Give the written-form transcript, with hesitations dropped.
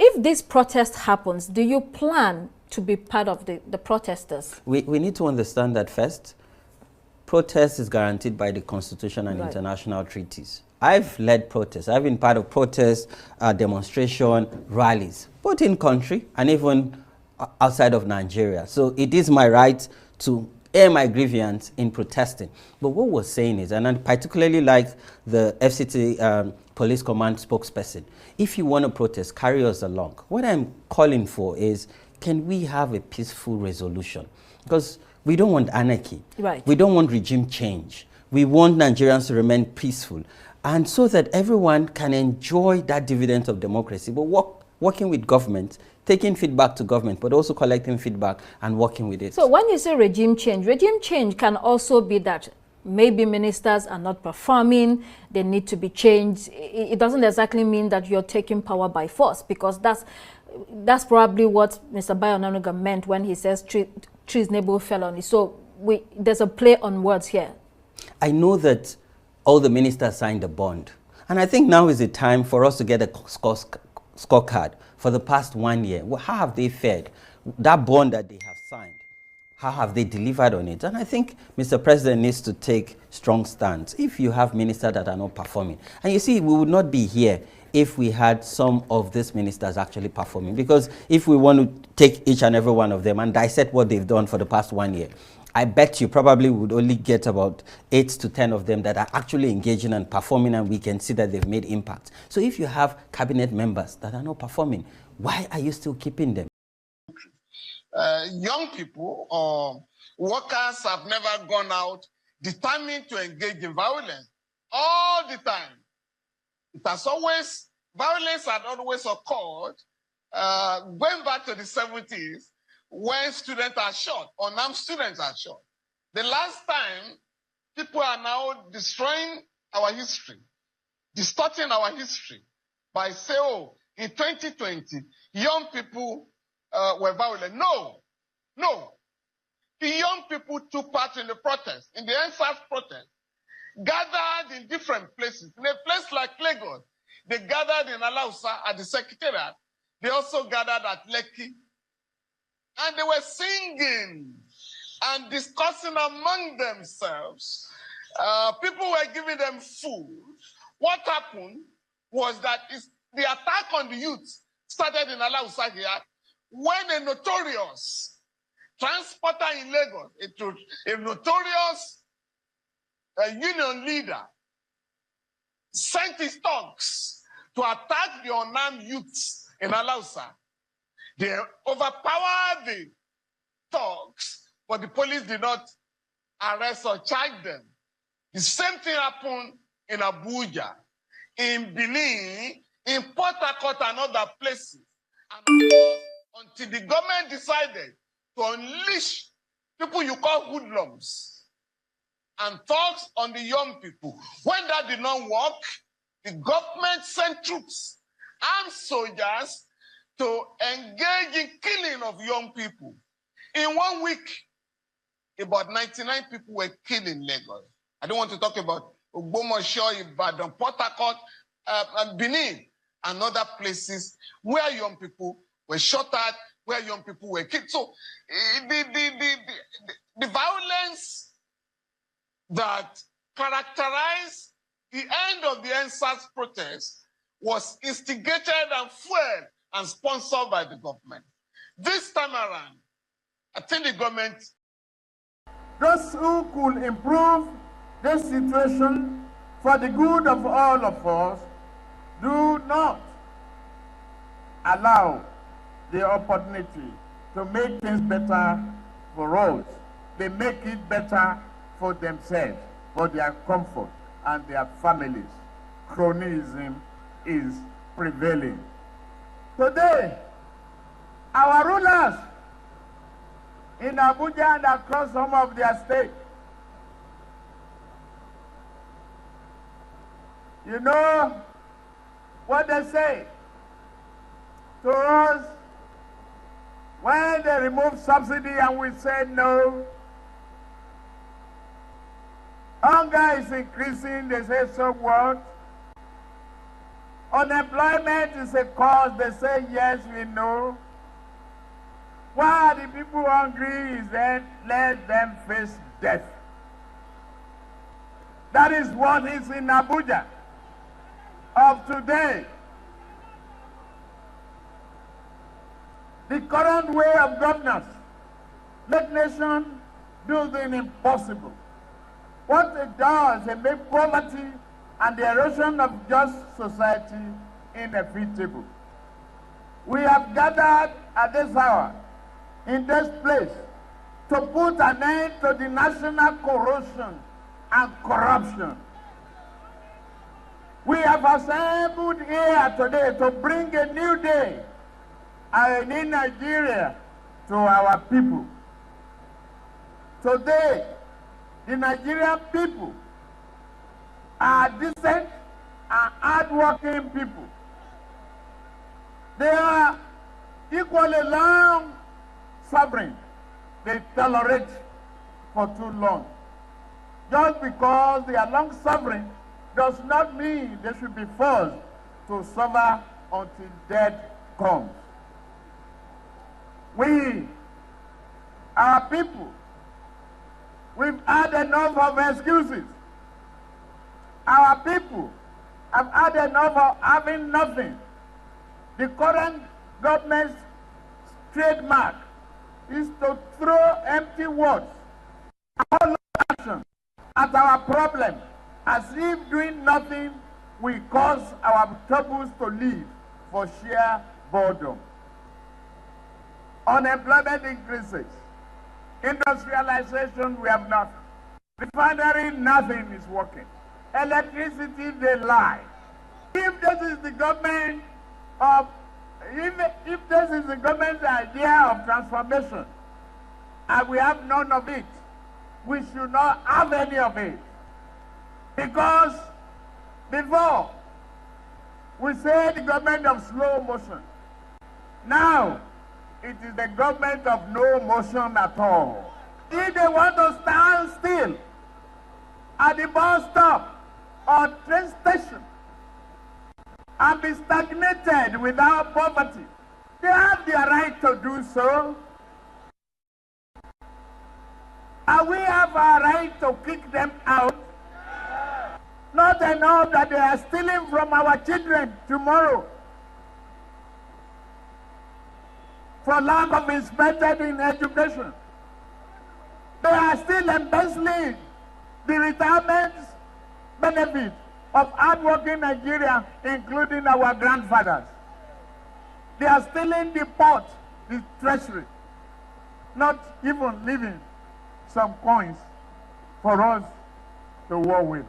If this protest happens, do you plan to be part of the protesters? We need to understand that first, protest is guaranteed by the Constitution and international treaties. I've led protests. I've been part of protests, demonstration, rallies, both in country and even outside of Nigeria. So it is my right to air my grievance in protesting. But what we're saying is, and I particularly like the FCT Police Command spokesperson, if you want to protest, carry us along. What I'm calling for is, can we have a peaceful resolution? Because we don't want anarchy. Right. We don't want regime change. We want Nigerians to remain peaceful. And so that everyone can enjoy that dividend of democracy, but working with government, taking feedback to government, but also collecting feedback and working with it. So when you say regime change can also be that maybe ministers are not performing, they need to be changed. It doesn't exactly mean that you're taking power by force, because that's probably what Mr. Bayo Onanuga meant when he says treasonable felony. So there's a play on words here. I know that all the ministers signed a bond, and I think now is the time for us to get a scorecard for the past 1 year. How have they fared? That bond that they have signed, how have they delivered on it? And I think Mr. President needs to take strong stance if you have ministers that are not performing. And you see, we would not be here if we had some of these ministers actually performing. Because if we want to take each and every one of them and dissect what they've done for the past 1 year, I bet you probably would only get about 8 to 10 of them that are actually engaging and performing, and we can see that they've made impact. So if you have cabinet members that are not performing, why are you still keeping them? Young people or workers have never gone out determined to engage in violence all the time. Violence had always occurred going back to the 70s when students are shot, unarmed students are shot. The last time, people are now destroying our history, distorting our history by saying, oh, in 2020, young people were violent. No. The young people took part in the protest, in the NSAS protest, gathered in different places. In a place like Lagos, they gathered in Alausa at the Secretariat. They also gathered at Lekki. And they were singing and discussing among themselves. People were giving them food. What happened was that the attack on the youth started in Alausa here when a notorious transporter in Lagos, a notorious union leader, sent his thugs to attack the unarmed youths in Alausa. They overpowered the thugs, but the police did not arrest or charge them. The same thing happened in Abuja, in Benin, in Port Harcourt and other places. And of course, until the government decided to unleash people you call hoodlums and thugs on the young people. When that did not work, the government sent troops, armed soldiers, to engage in killing of young people. In 1 week, about 99 people were killed in Lagos. I don't want to talk about Ogbomoso, Ibadan, Port Harcourt, and Benin, and other places where young people were shot at, where young people were killed. So the violence that characterized the end of the NSAS protest was instigated and fueled and sponsored by the government. This time around, I think the government... Those who could improve this situation for the good of all of us do not allow the opportunity to make things better for us. They make it better for themselves, for their comfort and their families. Cronyism is prevailing. Today, our rulers in Abuja and across some of their states, you know what they say to us? When they remove subsidy and we say no, hunger is increasing, they say, so what? Unemployment is a cause, they say, yes, we know. Why are the people hungry? Is then let them face death. That is what is in Abuja of today. The current way of governance make nation do the impossible. What it does, it makes poverty and the erosion of just society inevitable. We have gathered at this hour in this place to put an end to the national corruption and corruption. We have assembled here today to bring a new day in Nigeria to our people. Today, the Nigerian people are decent and hardworking people. They are equally long suffering. They tolerate for too long. Just because they are long suffering does not mean they should be forced to suffer until death comes. We, our people, we've had enough of excuses. Our people have had enough of having nothing. The current government's trademark is to throw empty words, all action at our problem, as if doing nothing will cause our troubles to live for sheer boredom. Unemployment increases. Industrialization, we have nothing. Refinery, nothing is working. Electricity, they lie. If this is the government of, if this is the government's idea of transformation, and we have none of it, we should not have any of it. Because before, we say the government of slow motion. Now, it is the government of no motion at all. If they want to stand still at the bus stop or train station and be stagnated without poverty, they have the right to do so. And we have a right to kick them out. Not enough that they are stealing from our children tomorrow for lack of investment in education. They are still embezzling the retirement benefit of hardworking Nigeria, including our grandfathers. They are stealing the port, the treasury, not even leaving some coins for us to war with.